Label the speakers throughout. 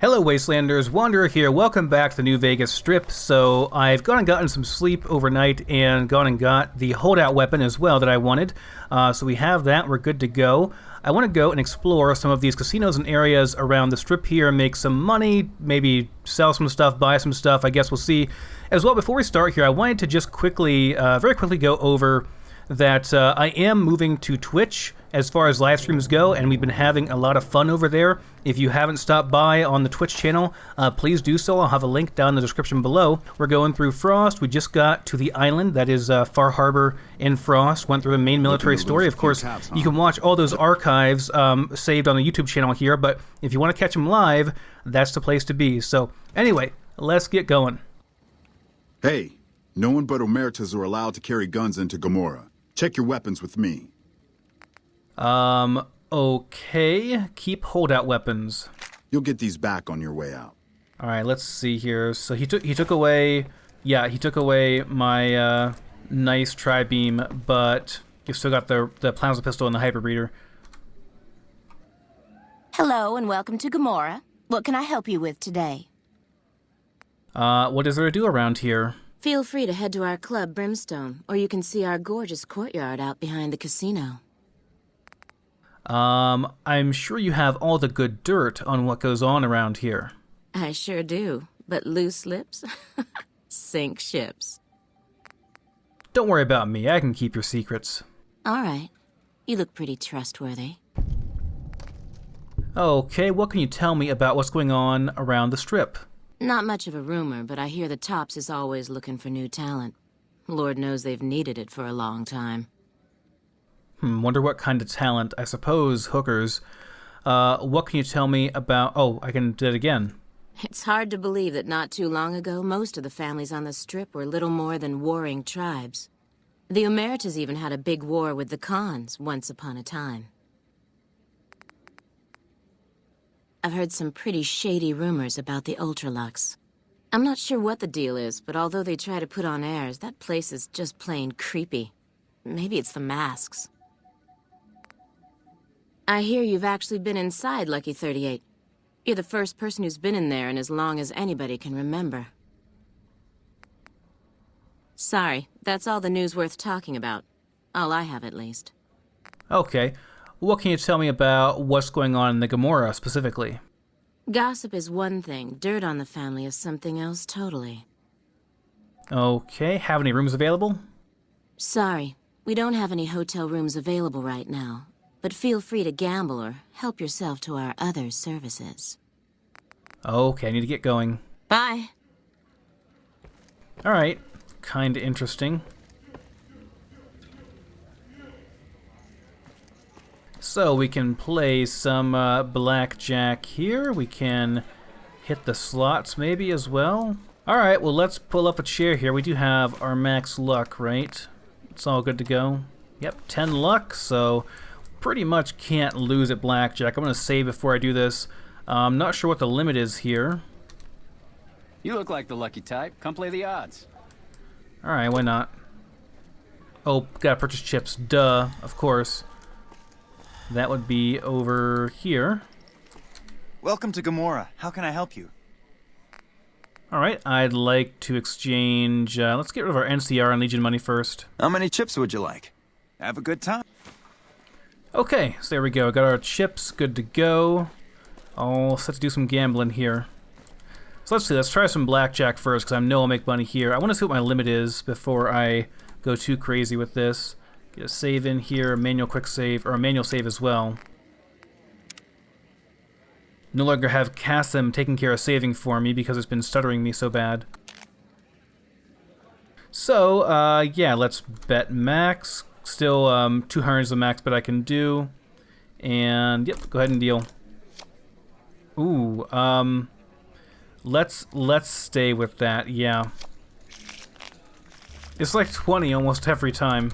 Speaker 1: Hello Wastelanders, Wanderer here, welcome back to the New Vegas Strip. So I've gone and gotten some sleep overnight and gone and got the holdout weapon as well that I wanted. So we have that, we're good to go. I want to go and explore some of these casinos and areas around the Strip here, make some money, maybe sell some stuff, buy some stuff, I guess we'll see. As well, before we start here, I wanted to just quickly, very quickly go over that I am moving to Twitch as far as live streams go, and we've been having a lot of fun over there. If you haven't stopped by on the Twitch channel, please do so. I'll have a link down in the description below. We're going through Frost. We just got to the island that is Far Harbor in Frost. Went through the main military story. Of course, you can watch all those archives saved on the YouTube channel here, but if you want to catch them live, that's the place to be. So anyway, let's get going.
Speaker 2: Hey, no one but Omertas are allowed to carry guns into Gomorrah. Check your weapons with me.
Speaker 1: Okay. Keep holdout weapons.
Speaker 2: You'll get these back on your way out.
Speaker 1: All right, let's see here. So he took away, yeah, he took away my nice tri-beam, but you've still got the plasma pistol and the hyperbreeder.
Speaker 3: Hello and welcome to Gomorrah. What can I help you with today?
Speaker 1: What is there to do around here?
Speaker 3: Feel free to head to our club, Brimstone, or you can see our gorgeous courtyard out behind the casino.
Speaker 1: I'm sure you have all the good dirt on what goes on around here.
Speaker 3: I sure do, but loose lips sink ships.
Speaker 1: Don't worry about me, I can keep your secrets.
Speaker 3: All right. You look pretty trustworthy.
Speaker 1: Okay, what can you tell me about what's going on around the Strip?
Speaker 3: Not much of a rumor, but I hear the Tops is always looking for new talent. Lord knows they've needed it for a long time.
Speaker 1: Wonder what kind of talent. I suppose hookers. What can you tell me about... Oh, I can do it again.
Speaker 3: It's hard to believe that not too long ago, most of the families on the Strip were little more than warring tribes. The Omertas even had a big war with the Khans once upon a time. I've heard some pretty shady rumors about the Ultralux. I'm not sure what the deal is, but although they try to put on airs, that place is just plain creepy. Maybe it's the masks. I hear you've actually been inside Lucky 38. You're the first person who's been in there in as long as anybody can remember. Sorry, that's all the news worth talking about. All I have, at least.
Speaker 1: Okay. What can you tell me about what's going on in the Gomorrah, specifically?
Speaker 3: Gossip is one thing. Dirt on the family is something else totally.
Speaker 1: Okay. Have any rooms available?
Speaker 3: Sorry, we don't have any hotel rooms available right now. But feel free to gamble or help yourself to our other services.
Speaker 1: Okay, I need to get going.
Speaker 3: Bye.
Speaker 1: Alright. Kinda interesting. So we can play some blackjack here. We can hit the slots maybe as well. Alright, well let's pull up a chair here. We do have our max luck, right? It's all good to go. Yep, 10 luck, so pretty much can't lose at blackjack. I'm going to save before I do this. I'm not sure what the limit is here.
Speaker 4: You look like the lucky type. Come play the odds.
Speaker 1: Alright, why not? Oh, gotta purchase chips. Duh, of course. That would be over here.
Speaker 5: Welcome to Gomorrah. How can I help you?
Speaker 1: Alright, I'd like to exchange... let's get rid of our NCR and Legion money first.
Speaker 5: How many chips would you like? Have a good time.
Speaker 1: Okay, so there we go. Got our chips, good to go. All set to do some gambling here. So let's see, let's try some blackjack first, because I know I'll make money here. I want to see what my limit is before I go too crazy with this. Get a save in here, a manual quick save, or a manual save as well. No longer have Kasim taking care of saving for me because it's been stuttering me so bad. So, yeah, let's bet max. Still, 200 is the max bet I can do. And, yep, go ahead and deal. Ooh, let's stay with that, yeah. It's like 20 almost every time.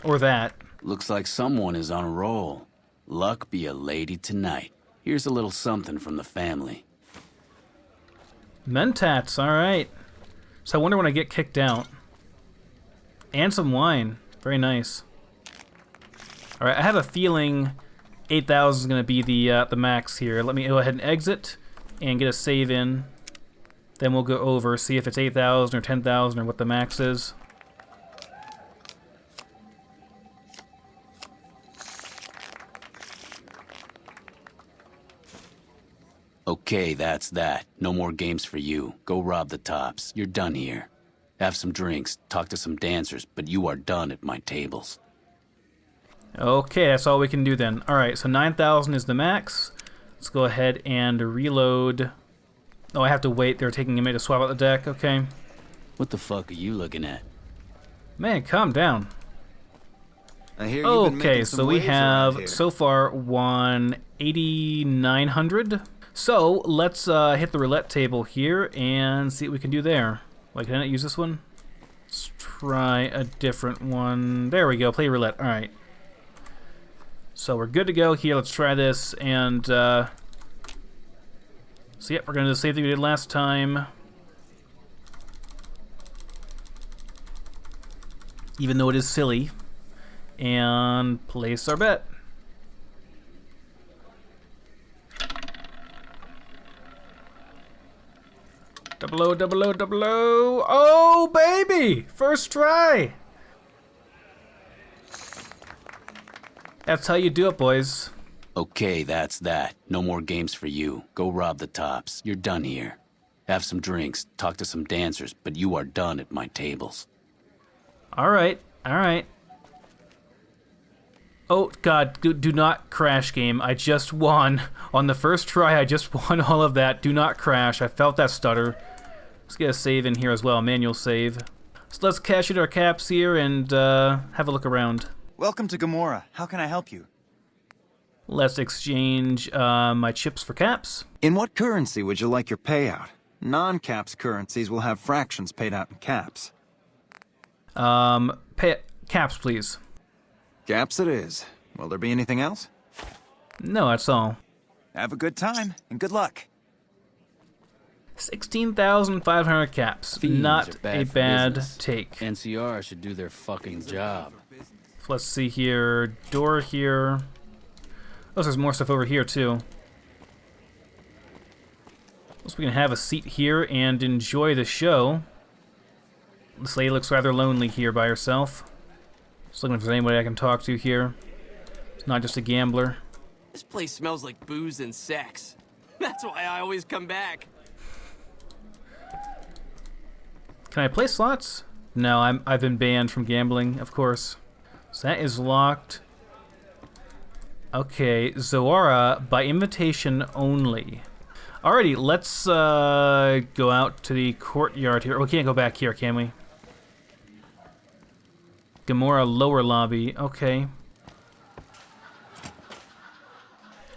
Speaker 1: Or that.
Speaker 4: Looks like someone is on a roll. Luck be a lady tonight. Here's a little something from the family.
Speaker 1: Mentats, alright. So I wonder when I get kicked out. And some wine. Very nice. Alright, I have a feeling 8,000 is going to be the max here. Let me go ahead and exit and get a save in. Then we'll go over, see if it's 8,000 or 10,000 or what the max is.
Speaker 4: Okay, that's that. No more games for you. Go rob the tops. You're done here. Have some drinks, talk to some dancers, but you are done at my tables.
Speaker 1: Okay, that's all we can do then. Alright, so 9,000 is the max. Let's go ahead and reload. Oh, I have to wait. They're taking a minute to swap out the deck. Okay.
Speaker 4: What the fuck are you looking at?
Speaker 1: Man, calm down.
Speaker 5: I hear you've been
Speaker 1: Okay,
Speaker 5: making
Speaker 1: so
Speaker 5: some
Speaker 1: we
Speaker 5: waves around here.
Speaker 1: have so far won 8,900. So let's hit the roulette table here and see what we can do there. Wait, can I not use this one? Let's try a different one. There we go. Play roulette. All right. So we're good to go here. Let's try this and. So yep, we're gonna do the same thing we did last time. Even though it is silly. And place our bet. Double O, double O, double O. Oh, baby! First try! That's how you do it, boys.
Speaker 4: Okay, that's that. No more games for you. Go rob the tops. You're done here. Have some drinks, talk to some dancers, but you are done at my tables.
Speaker 1: Alright, alright. Oh, God, do not crash, game. I just won. On the first try, I just won all of that. Do not crash. I felt that stutter. Let's get a save in here as well, manual save. So let's cash in our caps here and have a look around.
Speaker 5: Welcome to Gomorrah. How can I help you?
Speaker 1: Let's exchange my chips for caps.
Speaker 5: In what currency would you like your payout? Non-caps currencies will have fractions paid out in caps.
Speaker 1: Caps, please.
Speaker 5: Caps it is. Will there be anything else?
Speaker 1: No, that's all.
Speaker 5: Have a good time, and good luck.
Speaker 1: 16,500 caps.
Speaker 4: Fees
Speaker 1: Not
Speaker 4: are bad
Speaker 1: a
Speaker 4: for
Speaker 1: bad
Speaker 4: business.
Speaker 1: take.
Speaker 4: NCR should do their fucking job.
Speaker 1: Let's see here. Door here. Oh, there's more stuff over here, too. So we can have a seat here and enjoy the show. This lady looks rather lonely here by herself. Just looking if there's anybody I can talk to here. It's not just a gambler.
Speaker 6: This place smells like booze and sex. That's why I always come back.
Speaker 1: Can I play slots? No, I've been banned from gambling, of course. So that is locked. Okay, Zoara by invitation only. Alrighty, let's go out to the courtyard here. We can't go back here, can we? Gomorrah lower lobby. Okay.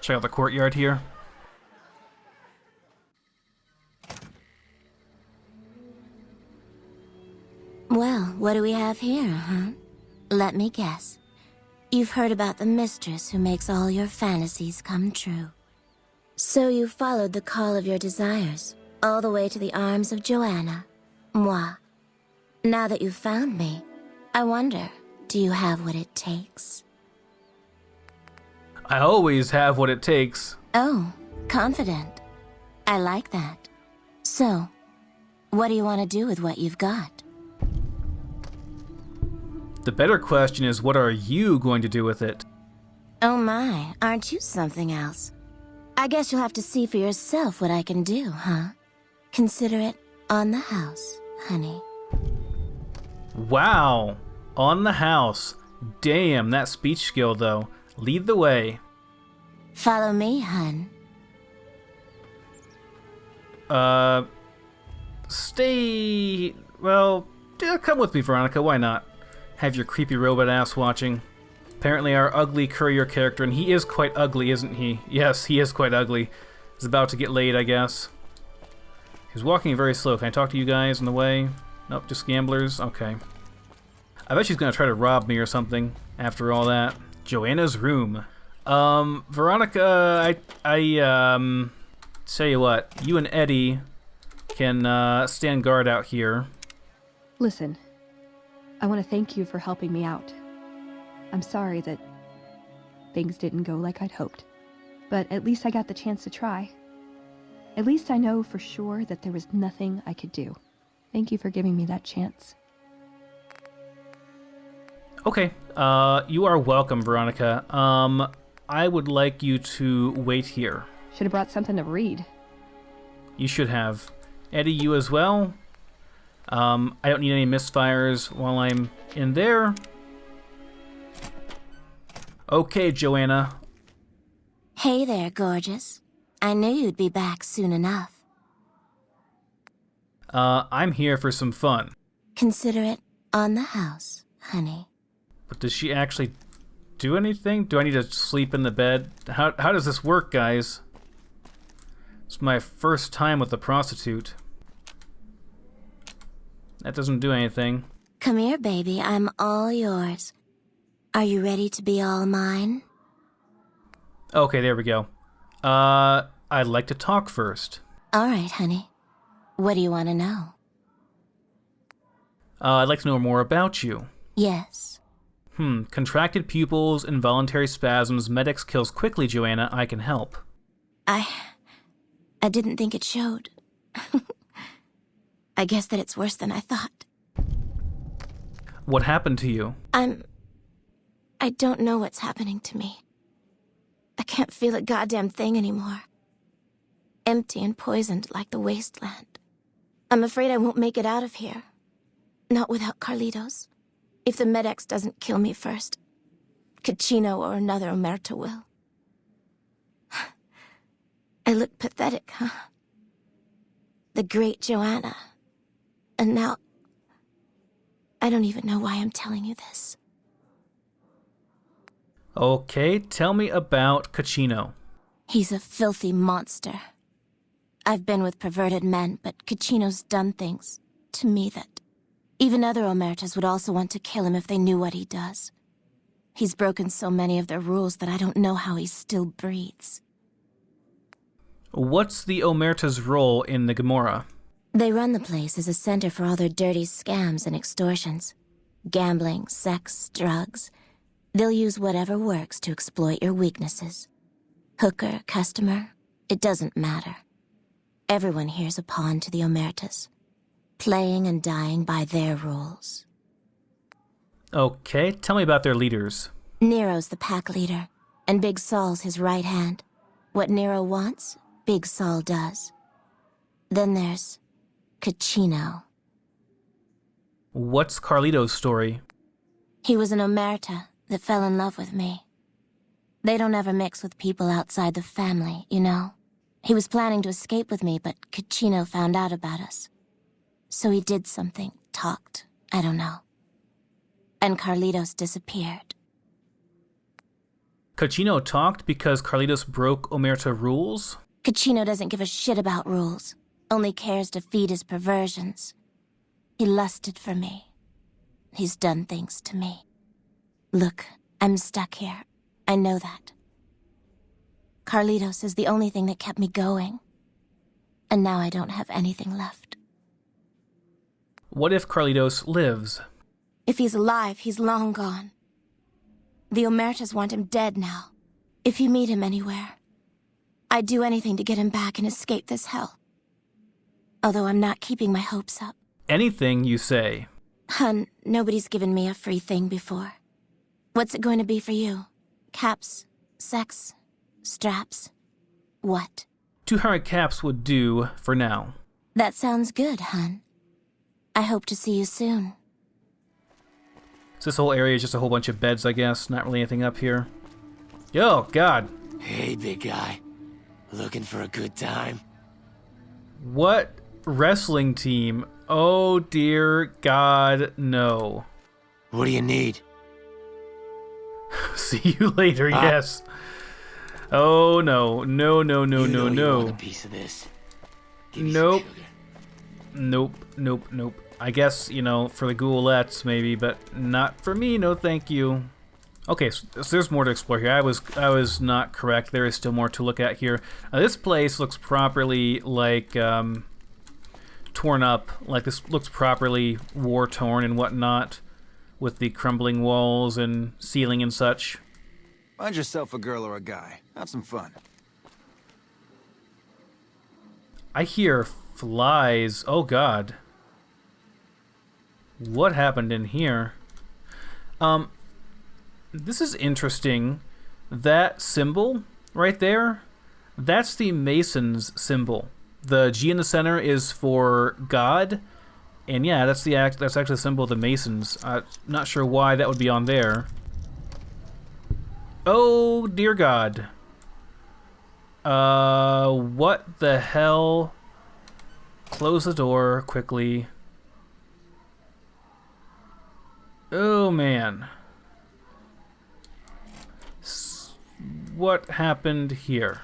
Speaker 1: Check out the courtyard here.
Speaker 3: Well, what do we have here, huh? Let me guess. You've heard about the mistress who makes all your fantasies come true. So you followed the call of your desires, all the way to the arms of Joanna, moi. Now that you've found me, I wonder, do you have what it takes?
Speaker 1: I always have what it takes.
Speaker 3: Oh, confident. I like that. So, what do you want to do with what you've got?
Speaker 1: The better question is, what are you going to do with it?
Speaker 3: Oh my, aren't you something else? I guess you'll have to see for yourself what I can do, huh? Consider it on the house, honey.
Speaker 1: Wow. On the house. Damn, that speech skill, though. Lead the way.
Speaker 3: Follow me, hun.
Speaker 1: Stay... Well, come with me, Veronica. Why not? Have your creepy robot ass watching. Apparently our ugly courier character, and he is quite ugly, isn't he? Yes, he is quite ugly. He's about to get laid, I guess. He's walking very slow. Can I talk to you guys on the way? Nope, just gamblers? Okay. I bet she's gonna try to rob me or something after all that. Joanna's room. Veronica, I tell you what, you and Eddie can stand guard out here.
Speaker 7: Listen, I want to thank you for helping me out. I'm sorry that things didn't go like I'd hoped. But at least I got the chance to try. At least I know for sure that there was nothing I could do. Thank you for giving me that chance.
Speaker 1: Okay, you are welcome, Veronica. I would like you to wait here.
Speaker 7: Should have brought something to read.
Speaker 1: You should have. Eddie, you as well. I don't need any misfires while I'm in there. Okay, Joanna.
Speaker 3: Hey there, gorgeous. I knew you'd be back soon enough.
Speaker 1: I'm here for some fun.
Speaker 3: Consider it on the house, honey.
Speaker 1: But does she actually do anything? Do I need to sleep in the bed? How does this work, guys? It's my first time with a prostitute. That doesn't do anything.
Speaker 3: Come here, baby. I'm all yours. Are you ready to be all mine?
Speaker 1: Okay, there we go. I'd like to talk first.
Speaker 3: All right, honey. What do you want to know?
Speaker 1: I'd like to know more about you.
Speaker 3: Yes.
Speaker 1: Contracted pupils, involuntary spasms, Med-X kills quickly, Joanna. I can help.
Speaker 3: I didn't think it showed. I guess that it's worse than I thought.
Speaker 1: What happened to you?
Speaker 3: I don't know what's happening to me. I can't feel a goddamn thing anymore. Empty and poisoned like the wasteland. I'm afraid I won't make it out of here. Not without Carlitos. If the Med-X doesn't kill me first, Caccino or another Omerta will. I look pathetic, huh? The great Joanna. And now, I don't even know why I'm telling you this.
Speaker 1: Okay, tell me about Caccino.
Speaker 3: He's a filthy monster. I've been with perverted men, but Caccino's done things to me that even other Omertas would also want to kill him if they knew what he does. He's broken so many of their rules that I don't know how he still breathes.
Speaker 1: What's the Omerta's role in the Gomorrah?
Speaker 3: They run the place as a center for all their dirty scams and extortions. Gambling, sex, drugs. They'll use whatever works to exploit your weaknesses. Hooker, customer, it doesn't matter. Everyone here's a pawn to the Omertas. Playing and dying by their rules.
Speaker 1: Okay, tell me about their leaders.
Speaker 3: Nero's the pack leader, and Big Saul's his right hand. What Nero wants, Big Saul does. Then there's Caccino.
Speaker 1: What's Carlito's story?
Speaker 3: He was an Omerta that fell in love with me. They don't ever mix with people outside the family, you know? He was planning to escape with me, but Caccino found out about us. So he did something, talked, I don't know. And Carlitos disappeared.
Speaker 1: Caccino talked because Carlitos broke Omerta rules?
Speaker 3: Caccino doesn't give a shit about rules, only cares to feed his perversions. He lusted for me. He's done things to me. Look, I'm stuck here. I know that. Carlitos is the only thing that kept me going. And now I don't have anything left.
Speaker 1: What if Carlitos lives?
Speaker 3: If he's alive, he's long gone. The Omertas want him dead now. If you meet him anywhere, I'd do anything to get him back and escape this hell. Although I'm not keeping my hopes up.
Speaker 1: Anything you say.
Speaker 3: Hun, nobody's given me a free thing before. What's it going to be for you? Caps? Sex? Straps? What?
Speaker 1: 200 caps would do for now.
Speaker 3: That sounds good, hun. I hope to see you soon.
Speaker 1: So this whole area is just a whole bunch of beds, I guess. Not really anything up here. Yo, God.
Speaker 6: Hey, big guy. Looking for a good time?
Speaker 1: What wrestling team? Oh, dear God, no.
Speaker 6: What do you need?
Speaker 1: See you later, yes. Oh, no. No, no, no, no,
Speaker 6: You
Speaker 1: no.
Speaker 6: want a piece of this. Give me
Speaker 1: Nope.
Speaker 6: some sugar.
Speaker 1: Nope, nope, nope. I guess, you know, for the ghoulettes maybe, but not for me, no thank you. Okay, so there's more to explore here. I was not correct. There is still more to look at here. This place looks properly, like, torn up. Like, this looks properly war-torn and whatnot, with the crumbling walls and ceiling and such.
Speaker 5: Find yourself a girl or a guy. Have some fun.
Speaker 1: I hear flies. Oh, God. What happened in here? This is interesting. That symbol right there, that's the Mason's symbol. The G in the center is for God, and yeah, that's actually the symbol of the Masons. Not sure why that would be on there. Oh dear God. What the hell? Close the door quickly. Oh man. What happened here?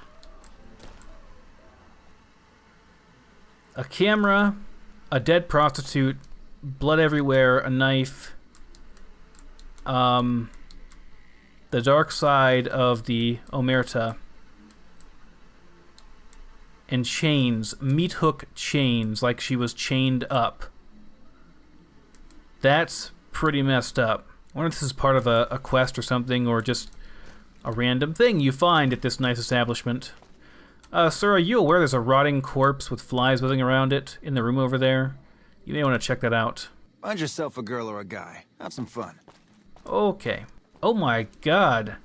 Speaker 1: A camera, a dead prostitute, blood everywhere, a knife. The dark side of the Omerta. And chains, meat hook chains, like she was chained up. That's pretty messed up. I wonder if this is part of a quest or something, or just a random thing you find at this nice establishment. Sir, are you aware there's a rotting corpse with flies whizzing around it in the room over there? You may want to check that out.
Speaker 5: Find yourself a girl or a guy. Have some fun.
Speaker 1: Okay. Oh my God.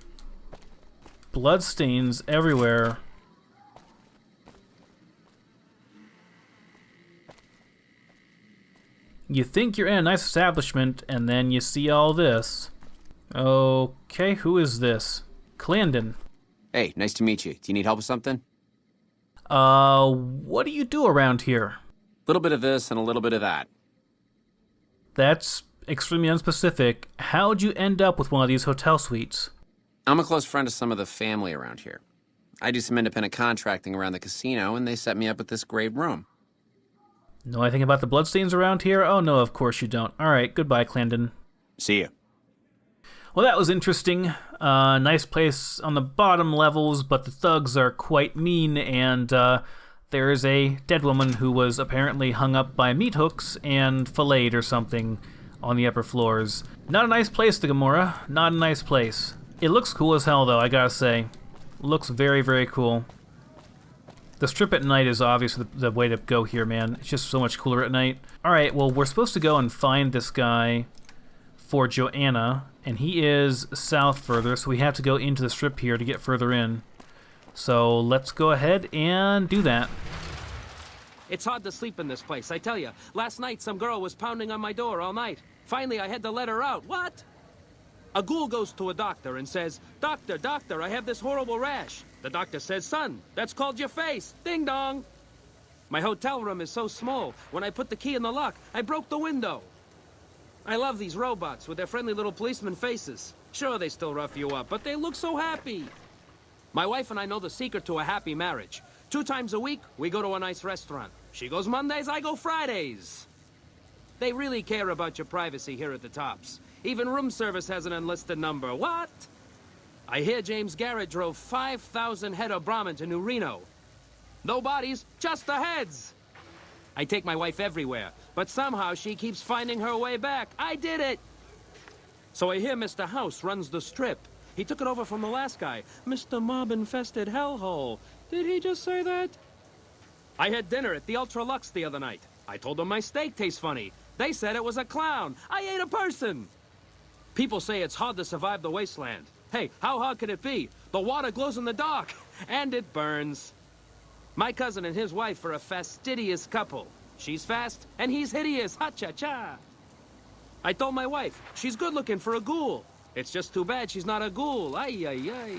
Speaker 1: Bloodstains everywhere. You think you're in a nice establishment, and then you see all this. Okay, who is this? Clandon.
Speaker 8: Hey, nice to meet you. Do you need help with something?
Speaker 1: What do you do around here?
Speaker 8: A little bit of this and a little bit of that.
Speaker 1: That's extremely unspecific. How'd you end up with one of these hotel suites?
Speaker 8: I'm a close friend of some of the family around here. I do some independent contracting around the casino, and they set me up with this great room.
Speaker 1: Know anything about the bloodstains around here? Oh no, of course you don't. Alright, goodbye, Clandon.
Speaker 8: See ya.
Speaker 1: Well, that was interesting. Nice place on the bottom levels, but the thugs are quite mean, and there is a dead woman who was apparently hung up by meat hooks and filleted or something on the upper floors. Not a nice place, the Gomorrah. Not a nice place. It looks cool as hell, though, I gotta say. Looks very, very cool. The strip at night is obviously the way to go here, man. It's just so much cooler at night. Alright, well, we're supposed to go and find this guy for Joanna, and he is south further, so we have to go into the strip here to get further in. So let's go ahead and do that.
Speaker 6: It's hard to sleep in this place, I tell you. Last night, some girl was pounding on my door all night. Finally, I had to let her out. What? A ghoul goes to a doctor and says, "Doctor, doctor, I have this horrible rash." The doctor says, "Son, that's called your face." Ding dong. My hotel room is so small. When I put the key in the lock, I broke the window. I love these robots with their friendly little policeman faces. Sure, they still rough you up, but they look so happy. My wife and I know the secret to a happy marriage. 2 times a week, we go to a nice restaurant. She goes Mondays, I go Fridays. They really care about your privacy here at the Tops. Even room service has an enlisted number. What? I hear James Garrett drove 5,000 head of Brahmin to New Reno. No bodies, just the heads. I take my wife everywhere, but somehow she keeps finding her way back. I did it! So I hear Mr. House runs the strip. He took it over from the last guy, Mr. Mob-infested hellhole. Did he just say that? I had dinner at the Ultra Lux the other night. I told them my steak tastes funny. They said it was a clown. I ate a person. People say it's hard to survive the wasteland. Hey, how hard could it be? The water glows in the dark, and it burns. My cousin and his wife are a fastidious couple. She's fast, and he's hideous. Ha-cha-cha. I told my wife, she's good looking for a ghoul. It's just too bad she's not a ghoul. Ay-ay-ay.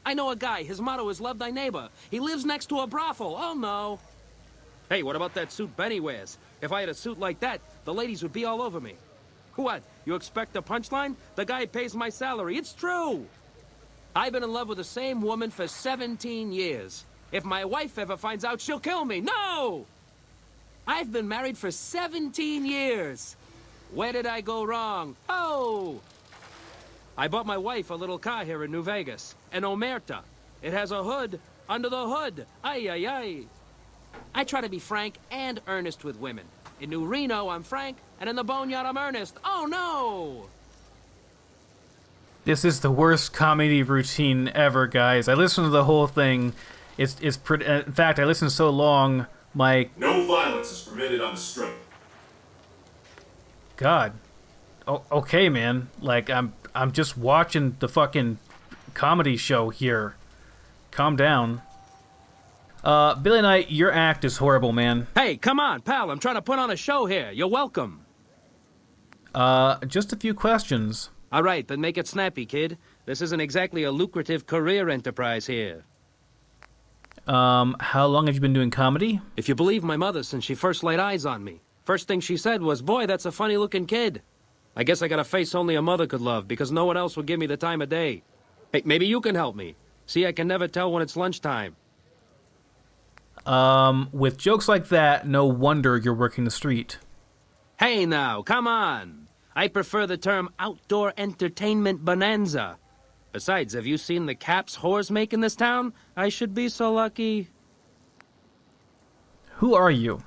Speaker 6: I know a guy, his motto is love thy neighbor. He lives next to a brothel. Oh, no. Hey, what about that suit Benny wears? If I had a suit like that, the ladies would be all over me. What, you expect a punchline? The guy pays my salary. It's true. I've been in love with the same woman for 17 years. If my wife ever finds out, she'll kill me. No! I've been married for 17 years. Where did I go wrong? Oh! I bought my wife a little car here in New Vegas, an Omerta. It has a hood under the hood. Ay-ay-ay. I try to be frank and earnest with women. In New Reno, I'm frank, and in the Boneyard, I'm earnest. Oh, no!
Speaker 1: This is the worst comedy routine ever, guys. I listened to the whole thing. It's pretty. In fact, I listened so long, my
Speaker 9: No violence is permitted on the strip.
Speaker 1: God. Okay, man. Like I'm just watching the fucking comedy show here. Calm down. Billy Knight, your act is horrible, man.
Speaker 6: Hey, come on, pal. I'm trying to put on a show here. You're welcome.
Speaker 1: Just a few questions.
Speaker 6: All right, then make it snappy, kid. This isn't exactly a lucrative career enterprise here.
Speaker 1: How long have you been doing comedy?
Speaker 6: If you believe my mother since she first laid eyes on me. First thing she said was, boy, that's a funny-looking kid. I guess I got a face only a mother could love, because no one else would give me the time of day. Hey, maybe you can help me. See, I can never tell when it's lunchtime.
Speaker 1: With jokes like that, no wonder you're working the street.
Speaker 6: Hey now, come on. I prefer the term outdoor entertainment bonanza. Besides, have you seen the caps whores make in this town? I should be so lucky.
Speaker 1: Who are you?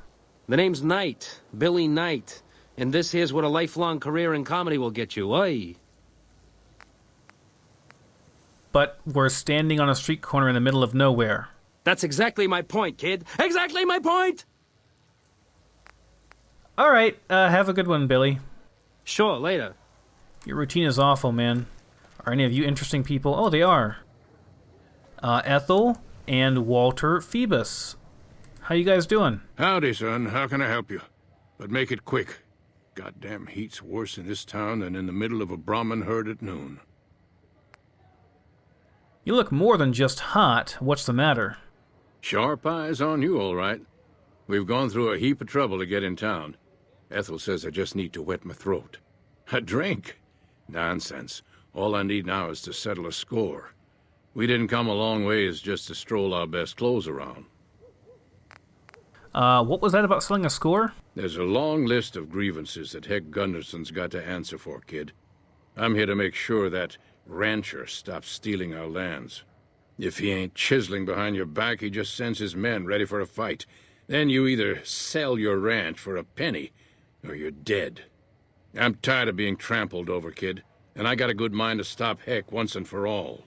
Speaker 6: The name's Knight, Billy Knight. And this here's what a lifelong career in comedy will get you, oi.
Speaker 1: But we're standing on a street corner in the middle of nowhere.
Speaker 6: That's exactly my point, kid. Exactly my point!
Speaker 1: All right, have a good one, Billy.
Speaker 6: Sure, later.
Speaker 1: Your routine is awful, man. Are any of you interesting people? Oh, they are. Ethel and Walter Phoebus. How you guys doing?
Speaker 10: Howdy, son. How can I help you? But make it quick. Goddamn heat's worse in this town than in the middle of a Brahmin herd at noon.
Speaker 1: You look more than just hot. What's the matter?
Speaker 10: Sharp eyes on you, all right. We've gone through a heap of trouble to get in town. Ethel says I just need to wet my throat. A drink? Nonsense. All I need now is to settle a score. We didn't come a long ways just to stroll our best clothes around.
Speaker 1: What was that about settling a score?
Speaker 10: There's a long list of grievances that Heck Gunderson's got to answer for, kid. I'm here to make sure that rancher stops stealing our lands. If he ain't chiseling behind your back, he just sends his men ready for a fight. Then you either sell your ranch for a penny, or you're dead. I'm tired of being trampled over, kid, and I got a good mind to stop Heck once and for all.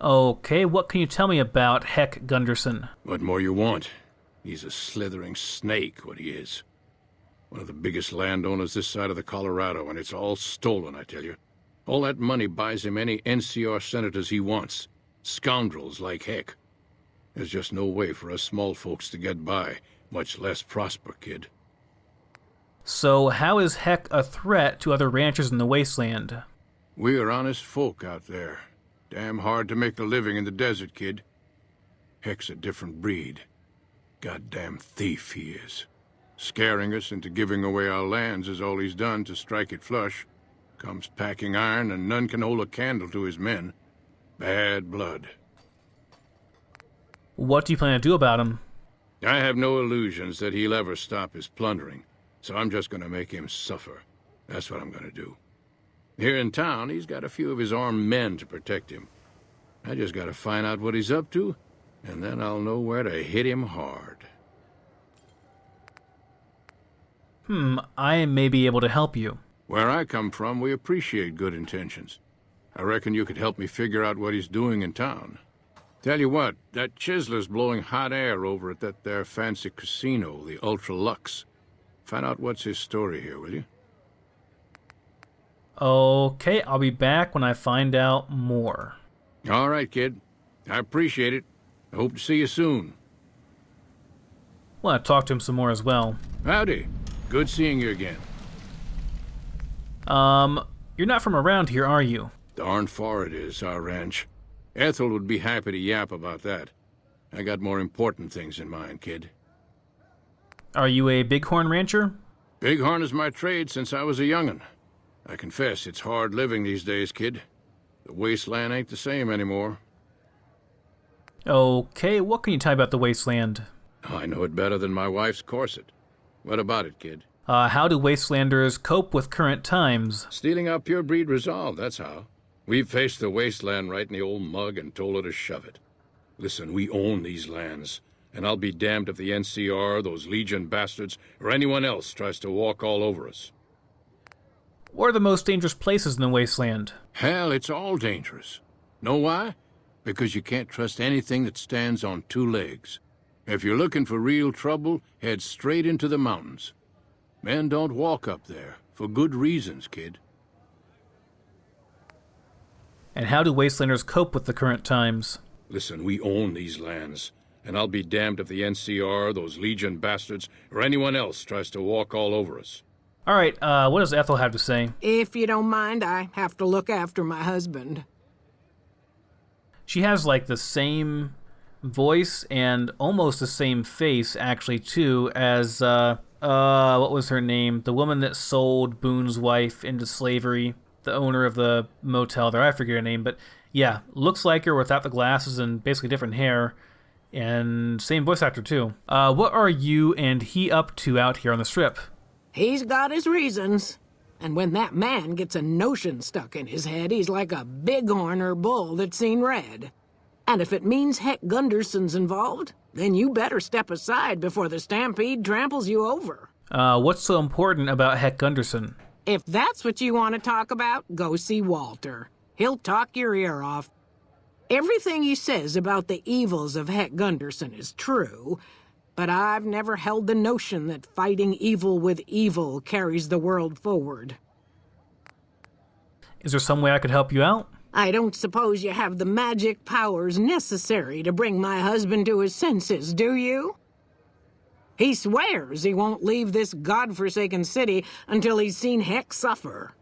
Speaker 1: Okay, what can you tell me about Heck Gunderson?
Speaker 10: What more you want? He's a slithering snake, what he is. One of the biggest landowners this side of the Colorado, and it's all stolen, I tell you. All that money buys him any NCR senators he wants. Scoundrels like Heck. There's just no way for us small folks to get by, much less prosper, kid.
Speaker 1: So how is Heck a threat to other ranchers in the wasteland?
Speaker 10: We're honest folk out there. Damn hard to make a living in the desert, kid. Heck's a different breed. Goddamn thief he is. Scaring us into giving away our lands is all he's done to strike it flush. Comes packing iron, and none can hold a candle to his men. Bad blood.
Speaker 1: What do you plan to do about him?
Speaker 10: I have no illusions that he'll ever stop his plundering, so I'm just gonna make him suffer. That's what I'm gonna do. Here in town, he's got a few of his armed men to protect him. I just gotta find out what he's up to, and then I'll know where to hit him hard.
Speaker 1: I may be able to help you.
Speaker 10: Where I come from, we appreciate good intentions. I reckon you could help me figure out what he's doing in town. Tell you what, that chiseler's blowing hot air over at that there fancy casino, the Ultra Lux. Find out what's his story here, will you?
Speaker 1: Okay, I'll be back when I find out more.
Speaker 10: All right, kid. I appreciate it. I hope to see you soon.
Speaker 1: Want to talk to him some more as well.
Speaker 10: Howdy. Good seeing you again.
Speaker 1: You're not from around here, are you?
Speaker 10: Darn far it is, our ranch. Ethel would be happy to yap about that. I got more important things in mind, kid.
Speaker 1: Are you a bighorn rancher?
Speaker 10: Bighorn is my trade since I was a young'un. I confess it's hard living these days, kid. The wasteland ain't the same anymore.
Speaker 1: Okay, what can you tell me about the wasteland?
Speaker 10: I know it better than my wife's corset. What about it, kid?
Speaker 1: How do wastelanders cope with current times?
Speaker 10: Stealing our pure breed resolve, that's how. We've faced the wasteland right in the old mug and told her to shove it. Listen, we own these lands, and I'll be damned if the NCR, those Legion bastards, or anyone else tries to walk all over us.
Speaker 1: What are the most dangerous places in the wasteland?
Speaker 10: Hell, it's all dangerous. Know why? Because you can't trust anything that stands on two legs. If you're looking for real trouble, head straight into the mountains. Men don't walk up there, for good reasons, kid.
Speaker 1: And how do wastelanders cope with the current times?
Speaker 10: Listen, we own these lands, and I'll be damned if the NCR, those Legion bastards, or anyone else tries to walk all over us.
Speaker 1: All right, what does Ethel have to say?
Speaker 11: If you don't mind, I have to look after my husband.
Speaker 1: She has, like, the same voice and almost the same face, actually, too, as, what was her name? The woman that sold Boone's wife into slavery, the owner of the motel there. I forget her name, but yeah, looks like her without the glasses and basically different hair, and same voice actor, too. What are you and he up to out here on the Strip?
Speaker 11: He's got his reasons. And when that man gets a notion stuck in his head, he's like a bighorn or bull that's seen red. And if it means Heck Gunderson's involved, then you better step aside before the stampede tramples you over.
Speaker 1: What's so important about Heck Gunderson?
Speaker 11: If that's what you want to talk about, go see Walter. He'll talk your ear off. Everything he says about the evils of Heck Gunderson is true, but I've never held the notion that fighting evil with evil carries the world forward.
Speaker 1: Is there some way I could help you out?
Speaker 11: I don't suppose you have the magic powers necessary to bring my husband to his senses, do you? He swears he won't leave this godforsaken city until he's seen Heck suffer.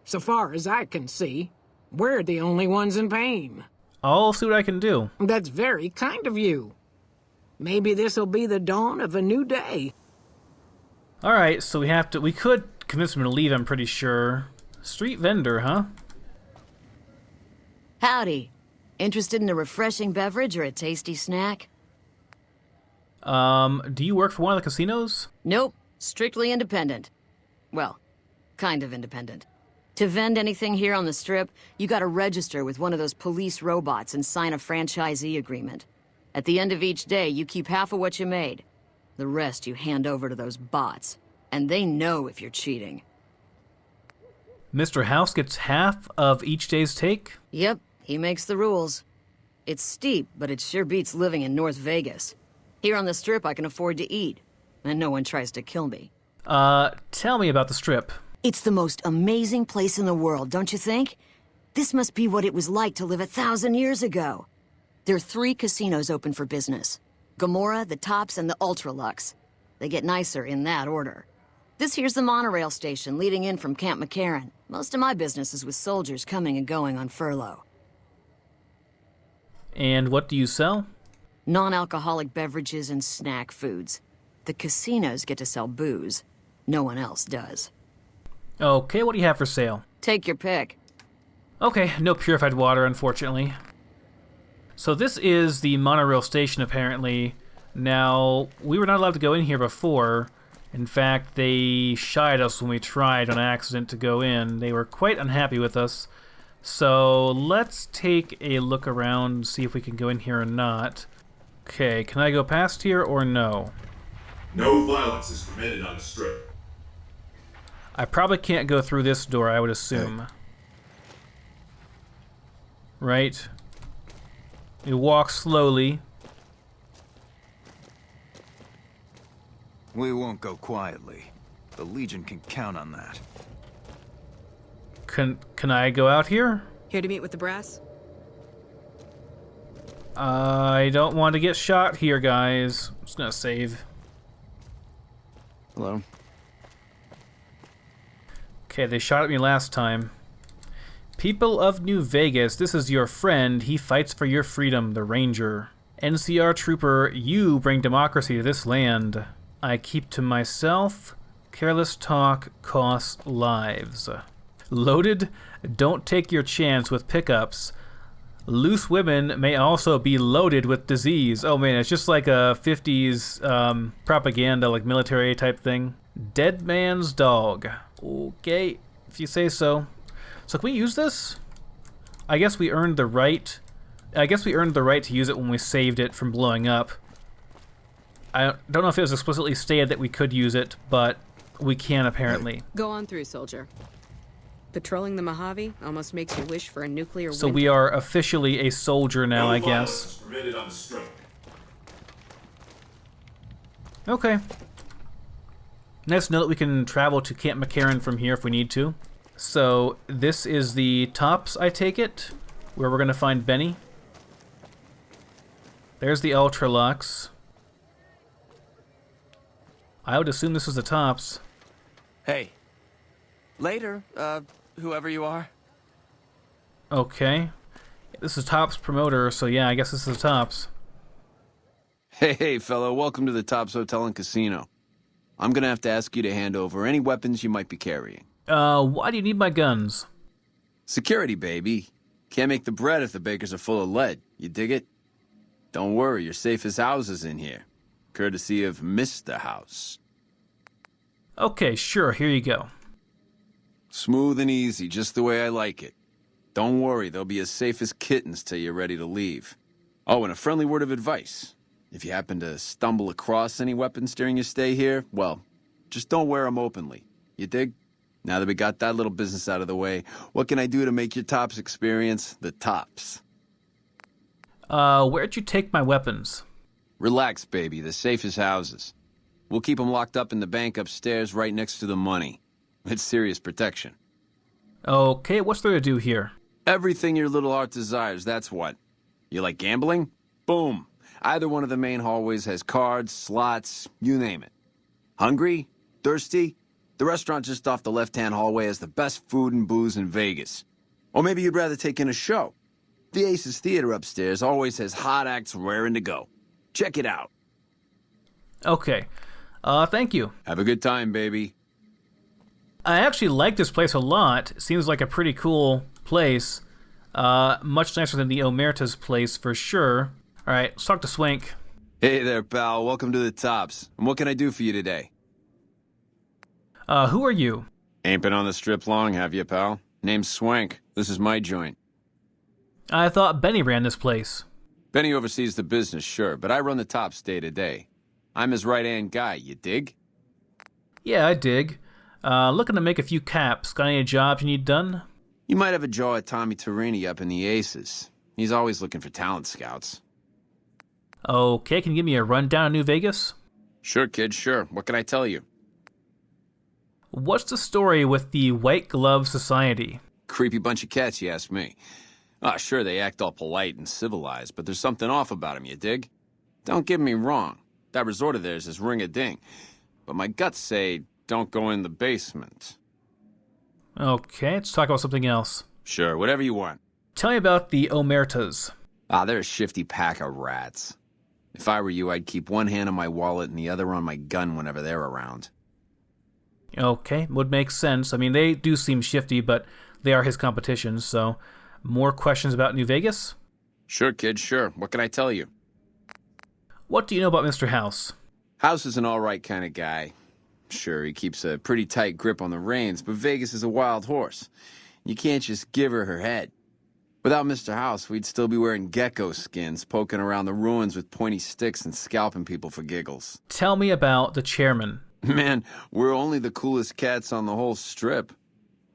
Speaker 11: So far as I can see, we're the only ones in pain.
Speaker 1: I'll see what I can do.
Speaker 11: That's very kind of you. Maybe this'll be the dawn of a new day.
Speaker 1: All right, so we could convince him to leave, I'm pretty sure. Street vendor, huh?
Speaker 12: Howdy. Interested in a refreshing beverage or a tasty snack?
Speaker 1: Do you work for one of the casinos?
Speaker 12: Nope. Strictly independent. Well, kind of independent. To vend anything here on the Strip, you gotta register with one of those police robots and sign a franchisee agreement. At the end of each day, you keep half of what you made. The rest you hand over to those bots. And they know if you're cheating.
Speaker 1: Mr. House gets half of each day's take?
Speaker 12: Yep, he makes the rules. It's steep, but it sure beats living in North Vegas. Here on the Strip, I can afford to eat, and no one tries to kill me.
Speaker 1: Tell me about the Strip.
Speaker 12: It's the most amazing place in the world, don't you think? This must be what it was like to live 1,000 years ago. There are 3 casinos open for business. Gomorrah, the Tops, and the Ultralux. They get nicer in that order. This here's the monorail station leading in from Camp McCarran. Most of my business is with soldiers coming and going on furlough.
Speaker 1: And what do you sell?
Speaker 12: Non-alcoholic beverages and snack foods. The casinos get to sell booze. No one else does.
Speaker 1: Okay, what do you have for sale?
Speaker 12: Take your pick.
Speaker 1: Okay, no purified water, unfortunately. So this is the monorail station, apparently. Now, we were not allowed to go in here before. In fact, they shied us when we tried on accident to go in. They were quite unhappy with us. So let's take a look around and see if we can go in here or not. Okay, can I go past here or no?
Speaker 9: No violence is permitted on the Strip.
Speaker 1: I probably can't go through this door, I would assume. Right? You walk slowly.
Speaker 5: We won't go quietly. The Legion can count on that.
Speaker 1: Can I go out here?
Speaker 13: Here to meet with the brass?
Speaker 1: I don't want to get shot here, guys. I'm just gonna save.
Speaker 8: Hello?
Speaker 1: Okay, they shot at me last time. People of New Vegas, this is your friend. He fights for your freedom, the Ranger. NCR Trooper, you bring democracy to this land. I keep to myself. Careless talk costs lives. Loaded, don't take your chance with pickups. Loose women may also be loaded with disease. Oh man, it's just like a 50s propaganda, like military type thing. Dead man's dog. Okay, if you say so. So can we use this? I guess we earned the right. To use it when we saved it from blowing up. I don't know if it was explicitly stated that we could use it, but we can apparently.
Speaker 13: Go on through, soldier. Patrolling the Mojave almost makes you wish for a nuclear
Speaker 1: So
Speaker 13: winter.
Speaker 1: we are officially a soldier now, I
Speaker 9: No
Speaker 1: guess.
Speaker 9: violence is permitted on the strip.
Speaker 1: Okay. Nice to know that we can travel to Camp McCarran from here if we need to. So this is the tops, I take it, where we're going to find Benny. There's the Ultralux. I would assume this is the tops.
Speaker 14: Hey. Later, whoever you are.
Speaker 1: Okay. This is Tops promoter, so yeah, I guess this is the Tops.
Speaker 4: Hey, fellow, welcome to the Tops Hotel and Casino. I'm gonna have to ask you to hand over any weapons you might be carrying.
Speaker 1: Why do you need my guns?
Speaker 4: Security, baby. Can't make the bread if the bakers are full of lead. You dig it? Don't worry, you're safe as houses in here. Courtesy of Mr. House.
Speaker 1: Okay, sure, here you go.
Speaker 4: Smooth and easy, just the way I like it. Don't worry, they'll be as safe as kittens till you're ready to leave. Oh, and a friendly word of advice. If you happen to stumble across any weapons during your stay here, well, just don't wear them openly. You dig? Now that we got that little business out of the way, what can I do to make your Tops experience the tops?
Speaker 1: Where'd you take my weapons?
Speaker 4: Relax, baby, the safe as houses. We'll keep them locked up in the bank upstairs right next to the money. It's serious protection.
Speaker 1: Okay, what's there to do here?
Speaker 4: Everything your little heart desires, that's what. You like gambling? Boom. Either one of the main hallways has cards, slots, you name it. Hungry? Thirsty? The restaurant just off the left-hand hallway has the best food and booze in Vegas. Or maybe you'd rather take in a show. The Aces Theater upstairs always has hot acts raring to go. Check it out.
Speaker 1: Okay. Thank you.
Speaker 4: Have a good time, baby.
Speaker 1: I actually like this place a lot. Seems like a pretty cool place. Much nicer than the Omertas place, for sure. Alright, let's talk to Swank.
Speaker 4: Hey there, pal. Welcome to the Tops. And what can I do for you today?
Speaker 1: Who are you?
Speaker 4: Ain't been on the strip long, have you, pal? Name's Swank. This is my joint.
Speaker 1: I thought Benny ran this place.
Speaker 4: Benny oversees the business, sure, but I run the Tops day to day. I'm his right-hand guy, you dig?
Speaker 1: Yeah, I dig. Looking to make a few caps. Got any jobs you need done?
Speaker 4: You might have a jaw at Tommy Torini up in the Aces. He's always looking for talent scouts.
Speaker 1: Okay, can you give me a rundown of New Vegas?
Speaker 4: Sure, kid, sure. What can I tell you?
Speaker 1: What's the story with the White Glove Society?
Speaker 4: Creepy bunch of cats, you ask me. Sure, they act all polite and civilized, but there's something off about them, you dig? Don't get me wrong. That resort of theirs is ring-a-ding. But my guts say, don't go in the basement.
Speaker 1: Okay, let's talk about something else.
Speaker 4: Sure, whatever you want.
Speaker 1: Tell me about the Omertas.
Speaker 4: They're a shifty pack of rats. If I were you, I'd keep one hand on my wallet and the other on my gun whenever they're around.
Speaker 1: Okay, would make sense. I mean, they do seem shifty, but they are his competition, so... More questions about New Vegas?
Speaker 4: Sure, kid, sure. What can I tell you?
Speaker 1: What do you know about Mr. House?
Speaker 4: House is an all-right kind of guy. Sure, he keeps a pretty tight grip on the reins, but Vegas is a wild horse. You can't just give her her head. Without Mr. House, we'd still be wearing gecko skins, poking around the ruins with pointy sticks and scalping people for giggles.
Speaker 1: Tell me about the chairman.
Speaker 4: Man, we're only the coolest cats on the whole strip.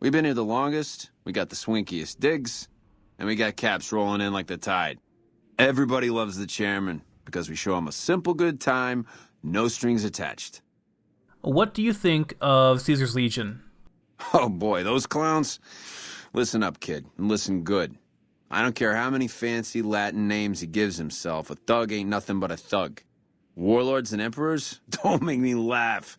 Speaker 4: We've been here the longest, we got the swinkiest digs, and we got caps rolling in like the tide. Everybody loves the chairman because we show him a simple good time, no strings attached.
Speaker 1: What do you think of Caesar's Legion?
Speaker 4: Oh boy, those clowns? Listen up, kid, and listen good. I don't care how many fancy Latin names he gives himself, a thug ain't nothing but a thug. Warlords and emperors? Don't make me laugh.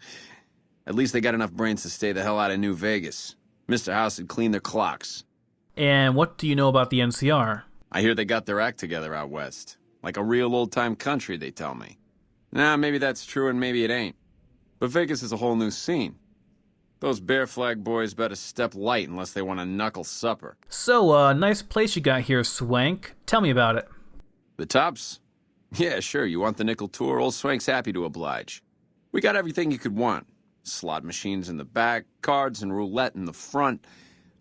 Speaker 4: At least they got enough brains to stay the hell out of New Vegas. Mr. House had cleaned their clocks.
Speaker 1: And what do you know about the NCR?
Speaker 4: I hear they got their act together out west. Like a real old-time country, they tell me. Nah, maybe that's true and maybe it ain't. But Vegas is a whole new scene. Those Bear Flag boys better step light unless they want a knuckle supper.
Speaker 1: So, nice place you got here, Swank. Tell me about it.
Speaker 4: The Tops? Yeah, sure, you want the nickel tour? Old Swank's happy to oblige. We got everything you could want. Slot machines in the back, cards and roulette in the front,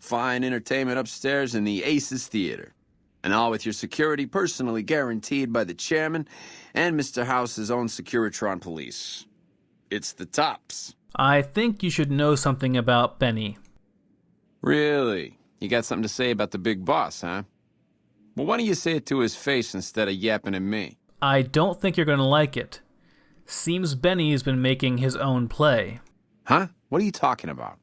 Speaker 4: fine entertainment upstairs in the Aces Theater. And all with your security personally guaranteed by the chairman and Mr. House's own Securitron police. It's the Tops.
Speaker 1: I think you should know something about Benny.
Speaker 4: Really? You got something to say about the big boss, huh? Well, why don't you say it to his face instead of yapping at me?
Speaker 1: I don't think you're going to like it. Seems Benny's been making his own play.
Speaker 4: Huh? What are you talking about?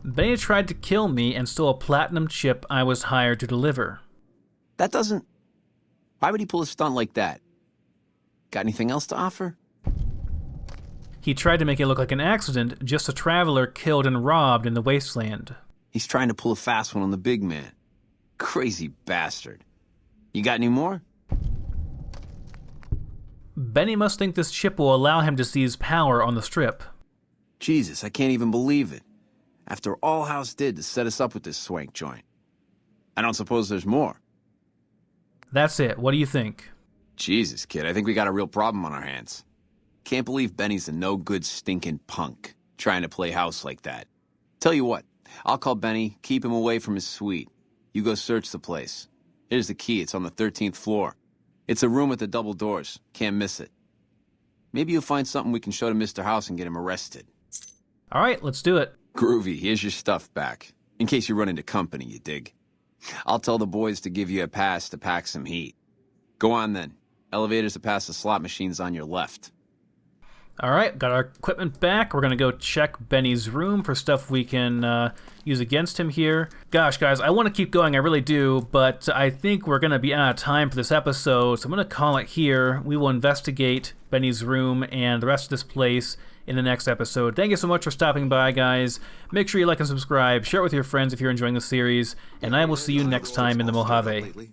Speaker 1: Benny tried to kill me and stole a platinum chip I was hired to deliver.
Speaker 4: That doesn't... Why would he pull a stunt like that? Got anything else to offer?
Speaker 1: He tried to make it look like an accident, just a traveler killed and robbed in the wasteland.
Speaker 4: He's trying to pull a fast one on the big man. Crazy bastard. You got any more?
Speaker 1: Benny must think this chip will allow him to seize power on the Strip.
Speaker 4: Jesus, I can't even believe it. After all House did to set us up with this swank joint. I don't suppose there's more.
Speaker 1: That's it. What do you think?
Speaker 4: Jesus, kid, I think we got a real problem on our hands. Can't believe Benny's a no-good stinking punk, trying to play house like that. Tell you what, I'll call Benny, keep him away from his suite. You go search the place. Here's the key, it's on the 13th floor. It's a room with the double doors, can't miss it. Maybe you'll find something we can show to Mr. House and get him arrested.
Speaker 1: All right, let's do it.
Speaker 4: Groovy, here's your stuff back. In case you run into company, you dig. I'll tell the boys to give you a pass to pack some heat. Go on then. Elevators to pass the slot machines on your left.
Speaker 1: All right, got our equipment back. We're going to go check Benny's room for stuff we can use against him here. Gosh, guys, I want to keep going. I really do, but I think we're going to be out of time for this episode, so I'm going to call it here. We will investigate Benny's room and the rest of this place in the next episode. Thank you so much for stopping by, guys. Make sure you like and subscribe. Share it with your friends if you're enjoying the series, and I will see you next time in the Mojave.